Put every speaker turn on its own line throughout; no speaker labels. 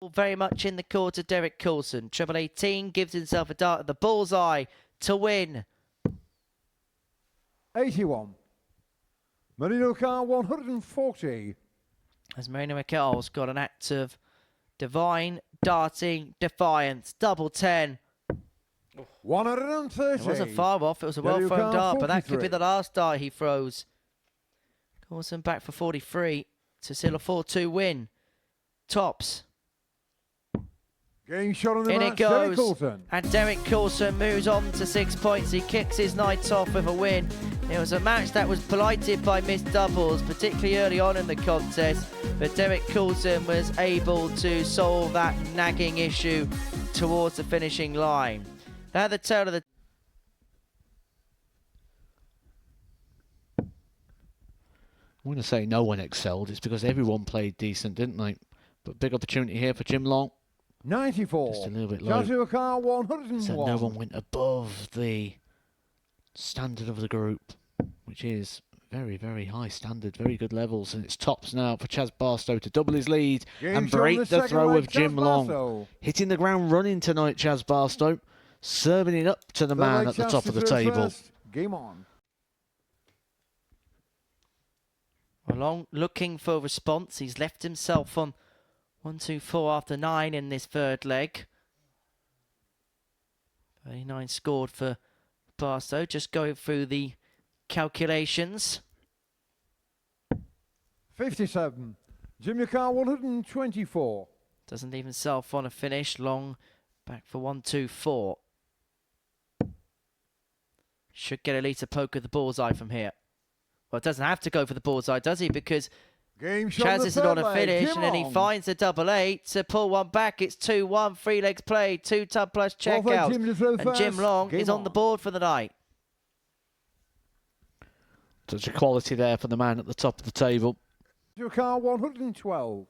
Very much in the court of Derek Coulson. Treble 18 gives himself a dart at the bullseye to win.
81. Marino car 140.
As Marino Mikel's got an act of divine darting defiance. Double 10.
130.
It wasn't far off. It was a well-thrown dart, but that could be the last dart he throws. Coulson back for 43 to seal a 4-2 win. Tops.
Getting shot on the
In
match,
it goes.
Derek Coulson.
And Derek Coulson moves on to 6 points. He kicks his night off with a win. It was a match that was blighted by missed doubles, particularly early on in the contest. But Derek Coulson was able to solve that nagging issue towards the finishing line. Now the tale of the...
I'm going to say no one excelled. It's because everyone played decent, didn't they? But big opportunity here for Jim Long.
94.
Just a little bit low.
Joshua car 101.
So no one went above the standard of the group, which is very, very high standard, very good levels. And it's tops now for Chaz Barstow to double his lead and break the throw of Jim Long. Hitting the ground running tonight, Chaz Barstow. Serving it up to the man at the top of the table.
Game on.
Long looking for a response. He's left himself on 1-2-4 after 9 in this third leg. 39 scored for Barstow. Just going through the calculations.
57. Jimmy car 124.
Doesn't leave himself on a finish. Long back for 1-2-4. Should get at least a poke at the bullseye from here. Well, it doesn't have to go for the bullseye, does he? Because Chaz isn't on a finish, and then he finds a double 8 to pull one back. It's 2-1, 3 legs played, 2 tub plus checkout. And Jim Long is on the board for the night.
Such a quality there for the man at the top of the table.
Your car 112.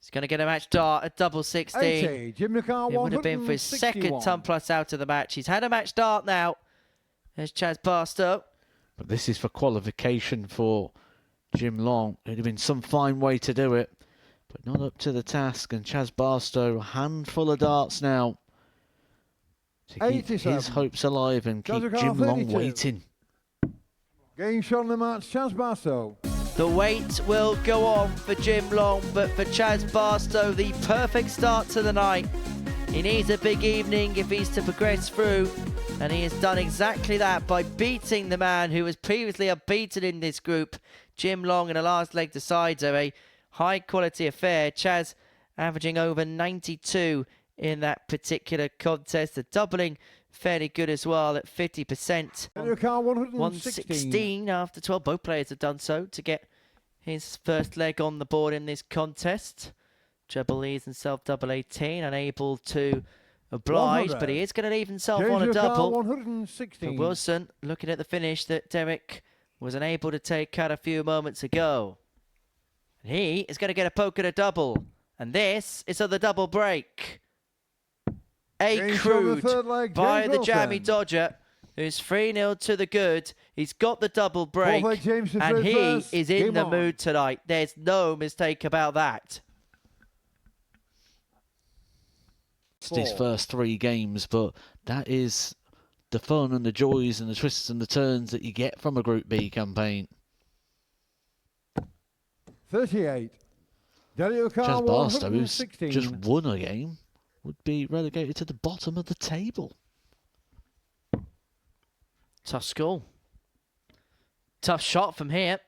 He's going to get a match dart at double 16.
80. Jim Car
it would have been for his second ton plus out of the match. He's had a match dart now. There's Chaz Barstow.
But this is for qualification for Jim Long. It would have been some fine way to do it, but not up to the task. And Chaz Barstow, a handful of darts now to keep his hopes alive and keep Jim Long waiting.
Getting shot on the match, Chaz Barstow.
The wait will go on for Jim Long, but for Chaz Barstow, the perfect start to the night. He needs a big evening if he's to progress through, and he has done exactly that by beating the man who was previously unbeaten in this group, Jim Long, in a last leg decider. A high quality affair. Chaz averaging over 92 in that particular contest. The doubling fairly good as well at 50%. 116 after 12. Both players have done so to get his first leg on the board in this contest. Treble leaves himself double 18, unable to oblige, but he is going to leave himself on a double.
116.
For Wilson, looking at the finish that Derek was unable to take out a few moments ago. He is going to get a poke at a double, and this is at the double break. Crude by the Jammy Dodger, who's 3-0 to the good. He's got the double break, and he is in the mood tonight. There's no mistake about that.
It's his first 3 games, but that is the fun and the joys and the twists and the turns that you get from a Group B campaign.
38.
Chaz Barstow, who's just won a game, would be relegated to the bottom of the table.
Tough score. Tough shot from here.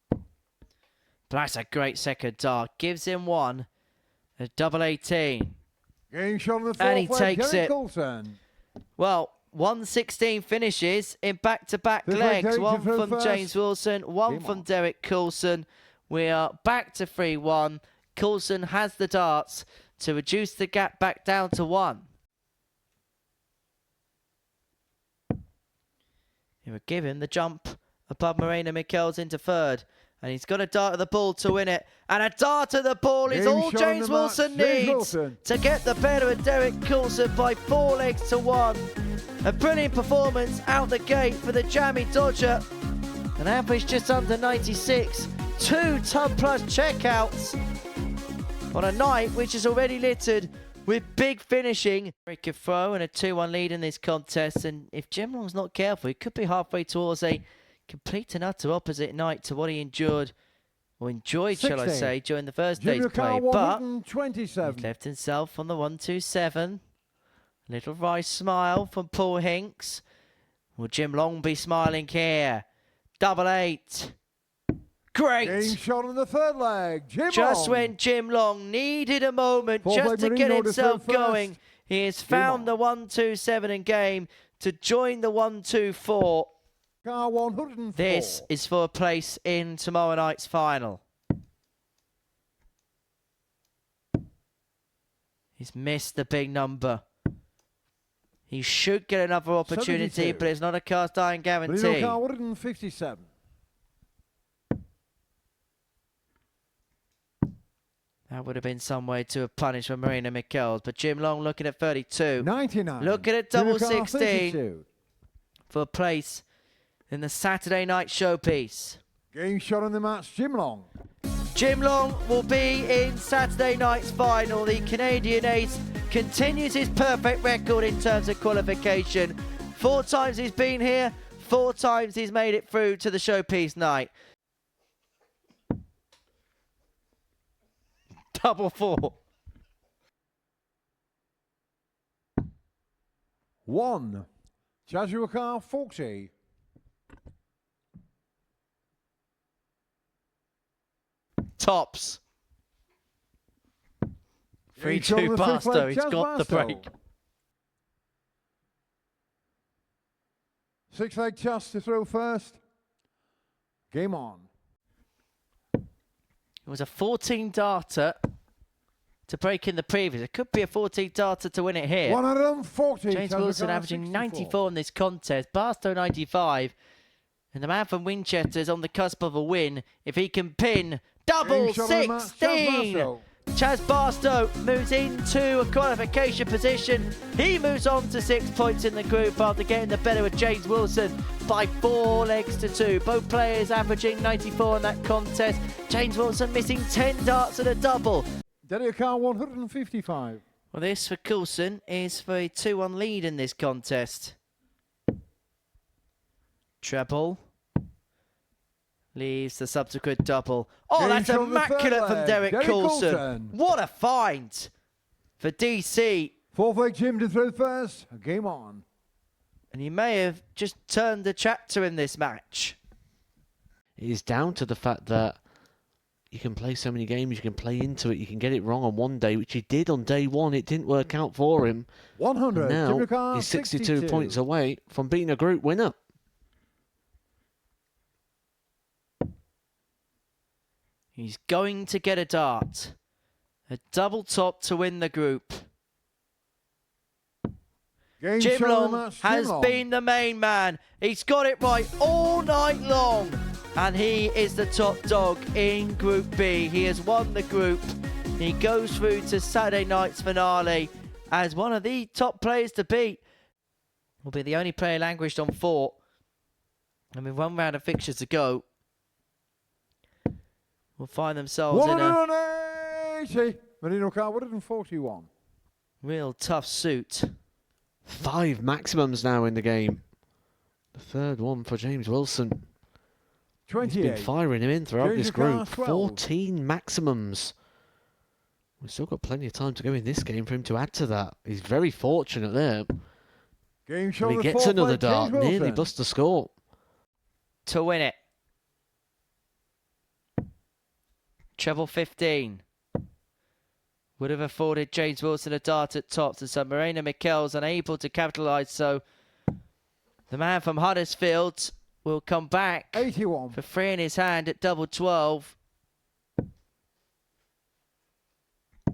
But that's a great second dart. Gives him one. A double 18.
And
he takes it. Well, 116 finishes in back-to-back legs. One from James Wilson, one from Derek Coulson. We are back to 3-1. Coulson has the darts to reduce the gap back down to 1. He would give him the jump above Marino Michels into third. And he's got a dart at the ball to win it. And a dart at the ball is all James Wilson needs to get the better of Derek Coulson by 4 legs to 1. A brilliant performance out the gate for the Jammy Dodger. An average just under 96. 2 ton-plus checkouts on a night which is already littered with big finishing. Break a throw and a 2-1 lead in this contest, and if Jim Long's not careful, he could be halfway towards a complete and utter opposite night to what he endured, or enjoyed,
60.
shall I say, during the first
Jim
day's play.
Car
But
127.
he's left himself on the 1-2-7. Little wry smile from Paul Hinks. Will Jim Long be smiling here? 8-8. Great!
Game shot in the third leg. Jim
Just
Long.
when Jim Long needed a moment
Fourth
just
leg
to
Marino
get
to
himself
throw first.
going, he has found the 1-2-7 in game to join the 1-2-4.
Car 104.
This is for a place in tomorrow night's final. He's missed the big number. He should get another opportunity,
72.
but it's not a cast iron
Marino
guarantee.
Car 157.
That would have been some way to have punished for Marina Michels, but Jim Long looking at 32.
99.
Looking at
Jimmy
double
Car
16
32.
for a place in the Saturday night showpiece.
Game shot in the match. Jim Long.
Jim Long will be in Saturday night's final. The Canadian ace continues his perfect record in terms of qualification. 4 times he's been here, 4 times he's made it through to the showpiece night. Double 4.
1. Jaguar Car 40.
Tops.
Game shot in
3-2
the fifth
Barstow.
leg,
He's
Chaz
got the
Barstow.
break.
6 leg Chas to throw first. Game on.
It was a 14 darter to break in the previous. It could be a 14 darter to win it here.
140.
James
Jaguar
Wilson
Car
averaging
64.
94 in this contest. Barstow 95. And the man from Winchester is on the cusp of a win. If he can pin double
Game shot in the match, Chaz
16.
Barstow.
Chaz Barstow moves into a qualification position. He moves on to 6 points in the group after getting the better of James Wilson by 4 legs to 2. Both players averaging 94 in that contest. James Wilson missing 10 darts and a double.
Jaguar Car 155.
Well, this for Coulson is for a 2-1 lead in this contest. Treble. Leaves the subsequent double. Oh,
Game
that's
shot in the third
immaculate from
leg.
Derek
Derek
Coulson.
Coulson.
What a find for DC.
4th leg Jim to throw first. Game on.
And he may have just turned the chapter in this match.
It is down to the fact that you can play so many games, you can play into it, you can get it wrong on one day, which he did on day one. It didn't work out for him.
100.
And now
Jaguar Car
he's 62 points away from being a group winner.
He's going to get a dart. A double top to win the group.
Game
Jim
shot in the
Long
match, Jim
has
Long.
been the main man. He's got it right all night long. And he is the top dog in Group B. He has won the group. He goes through to Saturday night's finale as one of the top players to beat. Will be the only player languished on 4. And with 1 round of fixtures to go, will find themselves in a
180. Marino Car 141.
real tough suit.
5 maximums now in the game. The third one for James Wilson. He's
28.
been firing him in throughout
James
this
Car
group.
12.
14 maximums. We've still got plenty of time to go in this game for him to add to that. He's very fortunate there.
Game shot
And
in
he
the
gets
4th
another
leg,
dart,
James
nearly
Wilson.
busts the score.
To win it. Treble 15. Would have afforded James Wilson a dart at tops, and so Marina Michels unable to capitalise. So the man from Huddersfield will come back
81.
for 3 in his hand at double 12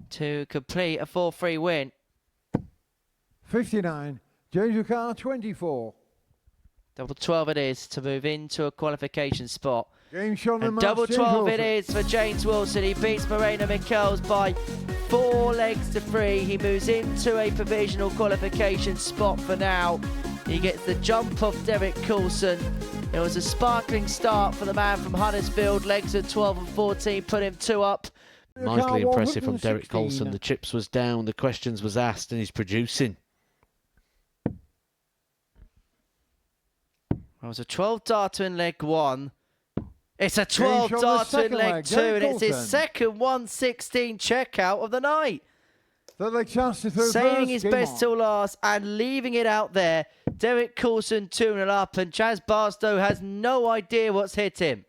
to complete a 4-3 win.
59. James Car 24.
Double 12 it is to move into a qualification spot.
Game shot in the
And
match,
double
James
12
Wilson.
it is for James Wilson. He beats Marina Michels by 4 legs to 3. He moves into a provisional qualification spot for now. He gets the jump off Derek Coulson. It was a sparkling start for the man from Huddersfield. Legs at 12 and 14, put him 2 up.
Mightily impressive from Derek Colson. The chips was down, the questions was asked, and he's producing.
It was a 12 darter in leg 1. It's a 12 darter in leg 2, and it's his second 116 checkout of the night. Saving his best till last and leaving it out there. Derek Coulson 2-0 up, and Chaz Barstow has no idea what's hit him.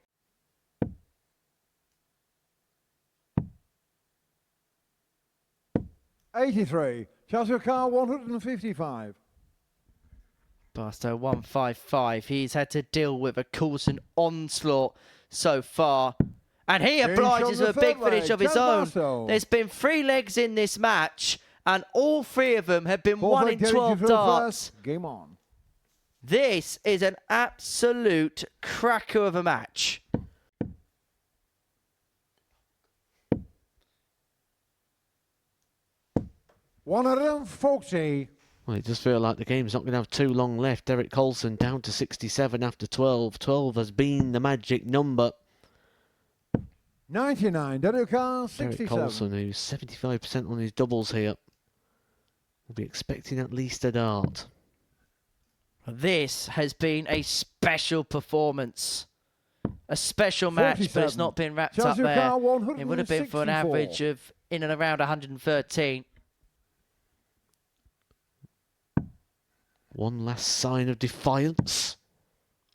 $83. Chaz 155.
Barstow 155. He's had to deal with a Coulson onslaught so far. And he obliges with a big finish of his own. There's been 3 legs in this match, and all 3 of them have been 1 in 12 darts.
Game on.
This is an absolute cracker of a match.
$140.
Well, it does feel like the game's not going to have too long left. Derek Colson down to 67 after 12. 12 has been the magic number.
99. Derek 67.
Derek Colson, who's 75% on his doubles here, will be expecting at least a dart.
This has been a special performance. A special match, but it's not been wrapped up there. It would have been for an average of in and around 113.
One last sign of defiance.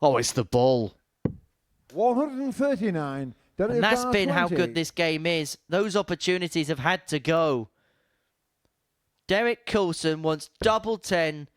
Oh, it's the ball.
139.
And that's been how good this game is. Those opportunities have had to go. Derek Coulson wants double 10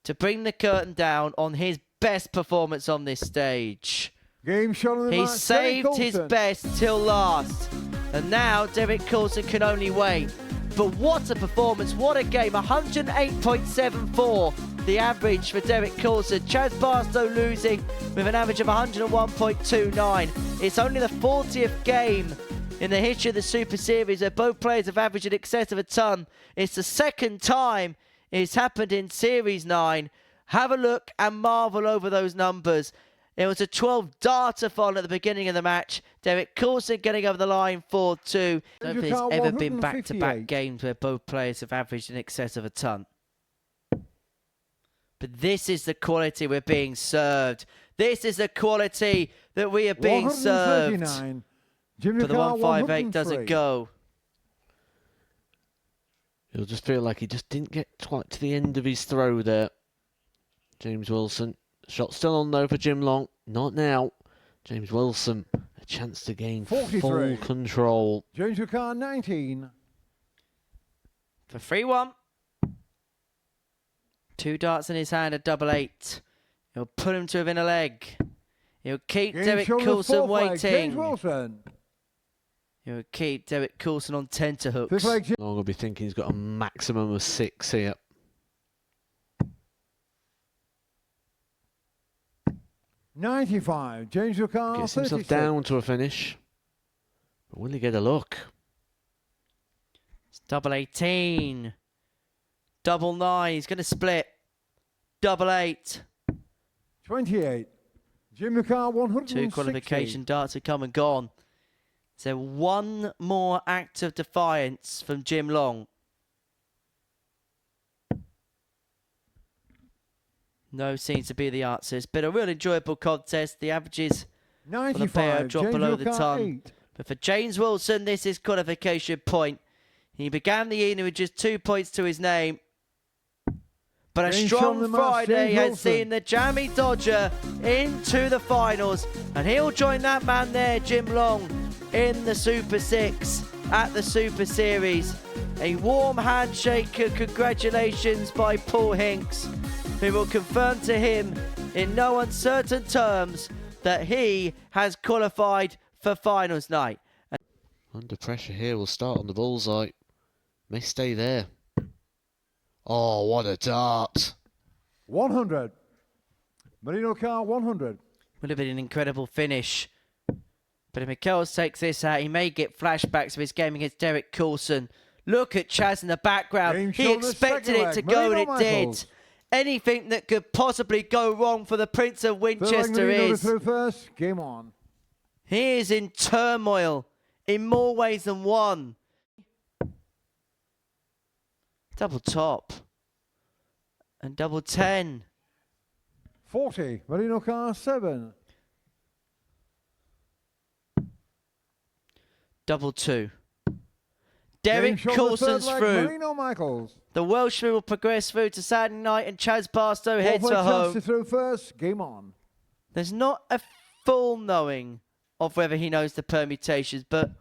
to bring the curtain down on his best performance on this stage.
Game shot on the
He
match.
saved his best till last. And now Derek Coulson can only wait. But what a performance, what a game. 108.74, the average for Derek Coulson. Chaz Barstow losing with an average of 101.29. It's only the 40th game in the history of the Super Series where both players have averaged in excess of a ton. It's the second time it's happened in Series 9. Have a look and marvel over those numbers. It was a 12 darter fall at the beginning of the match. Derek Coulson getting over the line 4-2. I don't think there's ever been back-to-back games where both players have averaged in excess of a ton. But this is the quality we're being served. This is the quality that we are being served. But the 158 doesn't go.
It'll just feel like he just didn't get quite to the end of his throw there. James Wilson. Shot still on though for Jim Long. Not now. James Wilson, a chance to gain
43.
full control.
James Ricard 19.
For 3-1. 2 darts in his hand, a double 8. He'll put him to within a leg. He'll keep Derek Coulson waiting.
James Wilson.
He'll keep Derek Coulson on tenterhooks.
Long will be thinking he's got a maximum of 6 here.
95. James Ricard
Gets himself
36.
down to a finish. But will he get a look?
It's double 18. Double 9. He's going to split. Double 8.
28. Jim Ricard 160.
2 qualification darts have come and gone. So one more act of defiance from Jim Long. No seems to be the answer. It's been a real enjoyable contest. The averages for the pair drop below the ton.
8.
But for James Wilson, this is qualification point. He began the evening with just 2 points to his name. But a strong Friday has seen the Jammy Dodger into the finals. And he'll join that man there, Jim Long, in the Super 6 at the Super Series. A warm handshake and congratulations by Paul Hinks, who will confirm to him in no uncertain terms that he has qualified for finals night.
Under pressure here, will start on the bullseye. May stay there. Oh, what a dart.
100. Marino Car 100.
Would have been an incredible finish. But if Michaels takes this out, he may get flashbacks of his game against Derek Coulson. Look at Chaz in the background. He expected it to go and it did. Anything that could possibly go wrong for the Prince of Winchester is...
through first. Game on.
He is in turmoil in more ways than one. Double top. And double 10.
40. Marino car 7.
Double 2. Derek Coulson's through.
Marino Michaels.
The Welshman will progress through to Saturday night, and Chaz Barstow heads for home.
Through first. Game on.
There's not a full knowing of whether he knows the permutations, but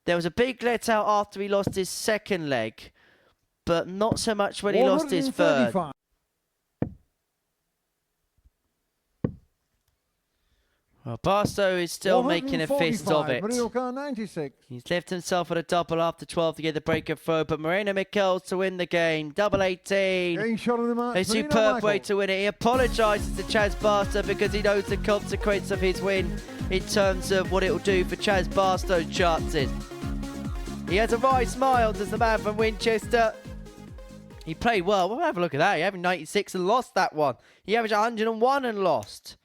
there was a big let out after he lost his second leg, but not so much when he lost his third. Well, Barstow is still making a fist of it.
Marino car 96.
He's left himself at a double after 12 to get the break of throw, but Moreno Michels to win the game. Double 18.
Game shot of the match.
A superb way to win it. He apologises to Chaz Barstow because he knows the consequence of his win in terms of what it will do for Chaz Barstow's chances. He has a wry smile, does the man from Winchester. He played well. We'll have a look at that. He averaged 96 and lost that one. He averaged 101 and lost.